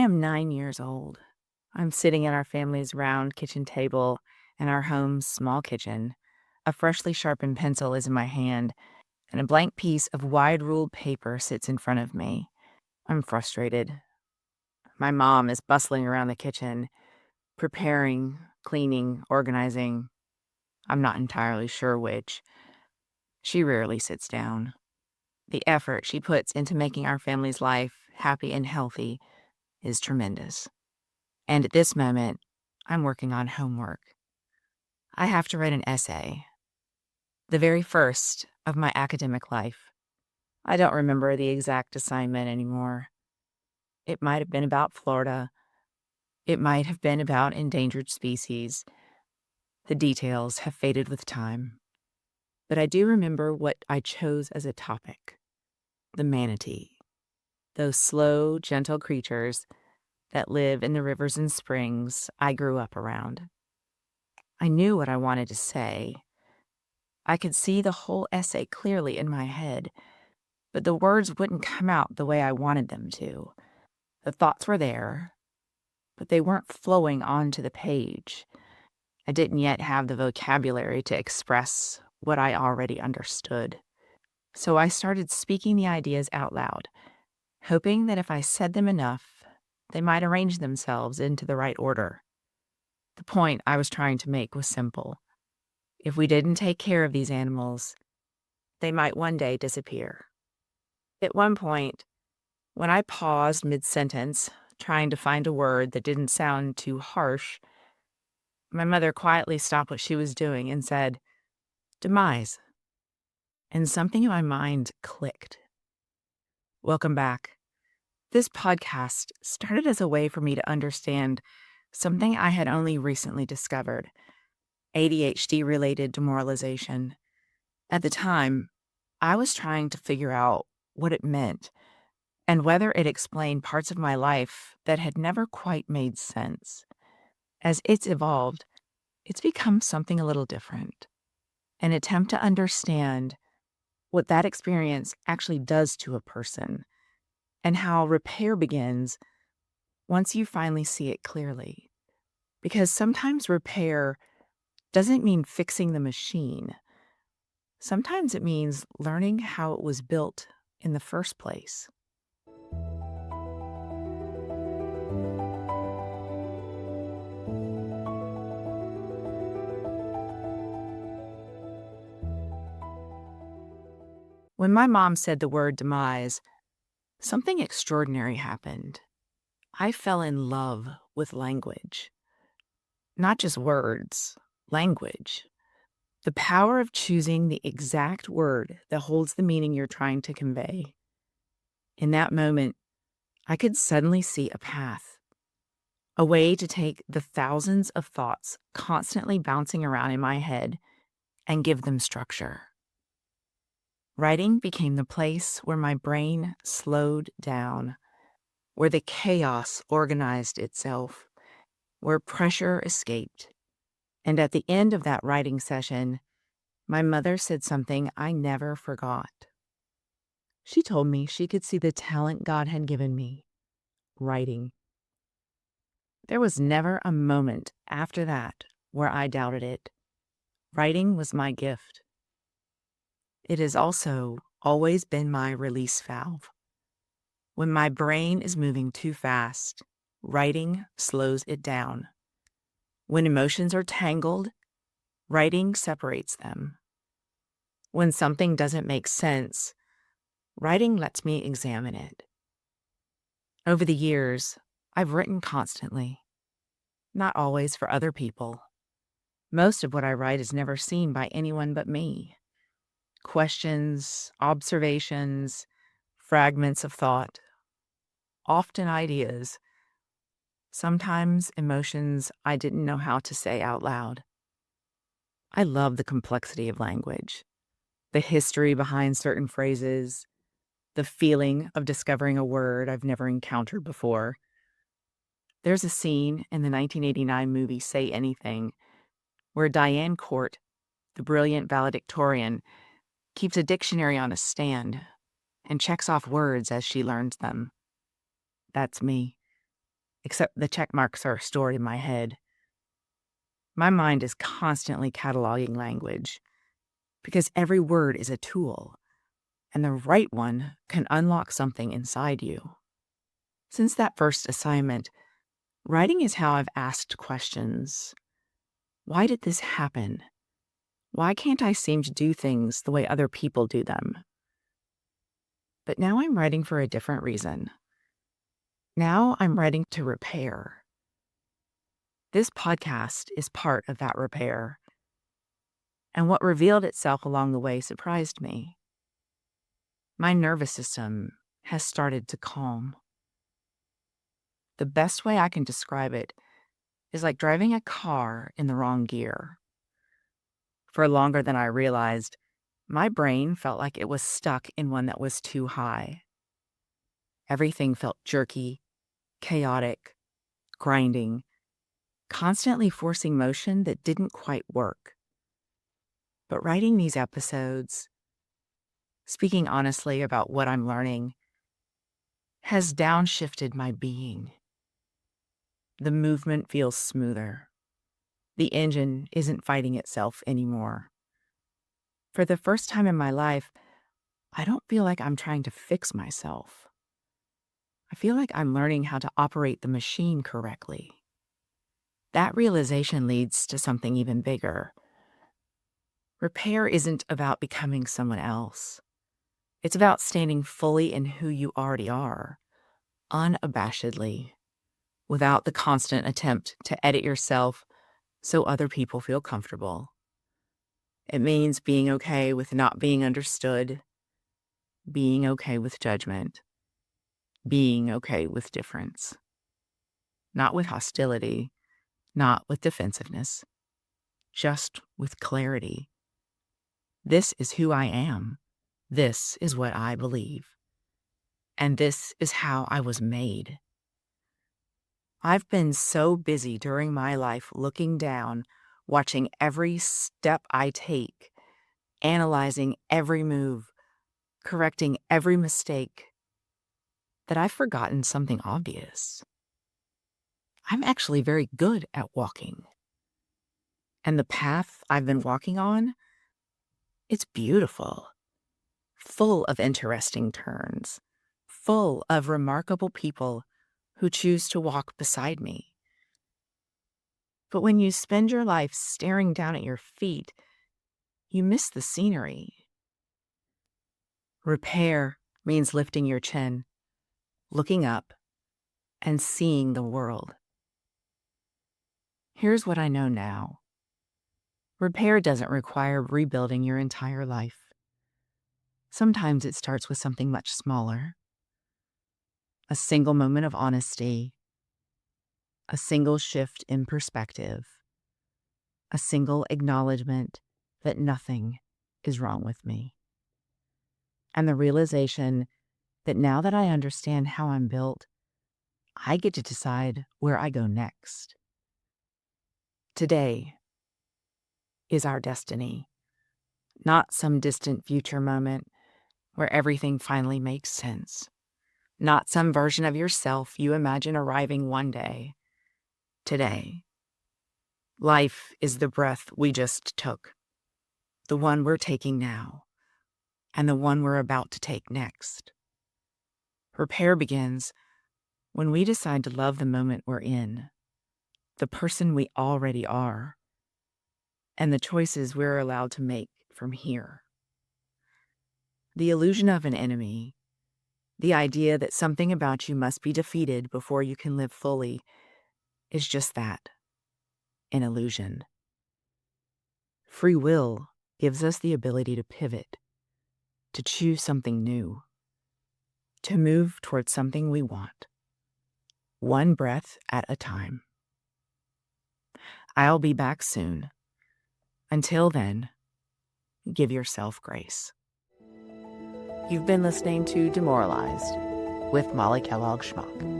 am 9 years old. I'm sitting at our family's round kitchen table in our home's small kitchen. A freshly sharpened pencil is in my hand, and a blank piece of wide ruled paper sits in front of me. I'm frustrated. My mom is bustling around the kitchen, preparing, cleaning, organizing. I'm not entirely sure which. She rarely sits down. The effort she puts into making our family's life happy and healthy is tremendous. And at this moment, I'm working on homework. I have to write an essay, the very first of my academic life. I don't remember the exact assignment anymore. It might have been about Florida. It might have been about endangered species. The details have faded with time. But I do remember what I chose as a topic: the manatee, those slow, gentle creatures that live in the rivers and springs I grew up around. I knew what I wanted to say. I could see the whole essay clearly in my head, but the words wouldn't come out the way I wanted them to. The thoughts were there, but they weren't flowing onto the page. I didn't yet have the vocabulary to express what I already understood. So I started speaking the ideas out loud, hoping that if I said them enough, they might arrange themselves into the right order. The point I was trying to make was simple. If we didn't take care of these animals, they might one day disappear. At one point, when I paused mid-sentence, trying to find a word that didn't sound too harsh, my mother quietly stopped what she was doing and said, "Demise." And something in my mind clicked. Welcome back. This podcast started as a way for me to understand something I had only recently discovered: ADHD-related demoralization. At the time, I was trying to figure out what it meant and whether it explained parts of my life that had never quite made sense. As it's evolved, it's become something a little different, an attempt to understand what that experience actually does to a person and how repair begins once you finally see it clearly. Because sometimes repair doesn't mean fixing the machine. Sometimes it means learning how it was built in the first place. When my mom said the word demise, something extraordinary happened. I fell in love with language. Not just words, language. The power of choosing the exact word that holds the meaning you're trying to convey. In that moment, I could suddenly see a path, a way to take the thousands of thoughts constantly bouncing around in my head and give them structure. Writing became the place where my brain slowed down, where the chaos organized itself, where pressure escaped. And at the end of that writing session, my mother said something I never forgot. She told me she could see the talent God had given me: writing. There was never a moment after that where I doubted it. Writing was my gift. It has also always been my release valve. When my brain is moving too fast, writing slows it down. When emotions are tangled, writing separates them. When something doesn't make sense, writing lets me examine it. Over the years, I've written constantly, not always for other people. Most of what I write is never seen by anyone but me. Questions, observations, fragments of thought, often ideas, sometimes emotions I didn't know how to say out loud. I love the complexity of language, the history behind certain phrases, the feeling of discovering a word I've never encountered before. There's a scene in the 1989 movie Say Anything where Diane Court, the brilliant valedictorian, keeps a dictionary on a stand and checks off words as she learns them. That's me. except the check marks are stored in my head. My mind is constantly cataloging language because every word is a tool, and the right one can unlock something inside you. Since that first assignment, writing is how I've asked questions. Why did this happen? Why can't I seem to do things the way other people do them? But now I'm writing for a different reason. Now I'm writing to repair. This podcast is part of that repair. And what revealed itself along the way surprised me. My nervous system has started to calm. The best way I can describe it is like driving a car in the wrong gear. For longer than I realized, my brain felt like it was stuck in one that was too high. Everything felt jerky, chaotic, grinding, constantly forcing motion that didn't quite work. But writing these episodes, speaking honestly about what I'm learning, has downshifted my being. The movement feels smoother. The engine isn't fighting itself anymore. For the first time in my life, I don't feel like I'm trying to fix myself. I feel like I'm learning how to operate the machine correctly. That realization leads to something even bigger. Repair isn't about becoming someone else. It's about standing fully in who you already are, unabashedly, without the constant attempt to edit yourself so other people feel comfortable. It means being okay with not being understood, being okay with judgment, being okay with difference. Not with hostility, not with defensiveness, just with clarity. This is who I am. This is what I believe. And this is how I was made. I've been so busy during my life looking down, watching every step I take, analyzing every move, correcting every mistake, that I've forgotten something obvious. I'm actually very good at walking. And the path I've been walking on, it's beautiful, full of interesting turns, full of remarkable people who choose to walk beside me. But when you spend your life staring down at your feet, you miss the scenery. Repair means lifting your chin, looking up, and seeing the world. Here's what I know now. Repair doesn't require rebuilding your entire life. Sometimes it starts with something much smaller. A single moment of honesty, a single shift in perspective, a single acknowledgement that nothing is wrong with me. And the realization that now that I understand how I'm built, I get to decide where I go next. Today is our destiny, not some distant future moment where everything finally makes sense, not some version of yourself you imagine arriving one day. Today. Life is the breath we just took, the one we're taking now, and the one we're about to take next. Repair begins when we decide to love the moment we're in, the person we already are, and the choices we're allowed to make from here. The illusion of an enemy, the idea that something about you must be defeated before you can live fully, is just that, an illusion. Free will gives us the ability to pivot, to choose something new, to move towards something we want, one breath at a time. I'll be back soon. Until then, give yourself grace. You've been listening to Demoralized with Molly Kellogg-Schmauch.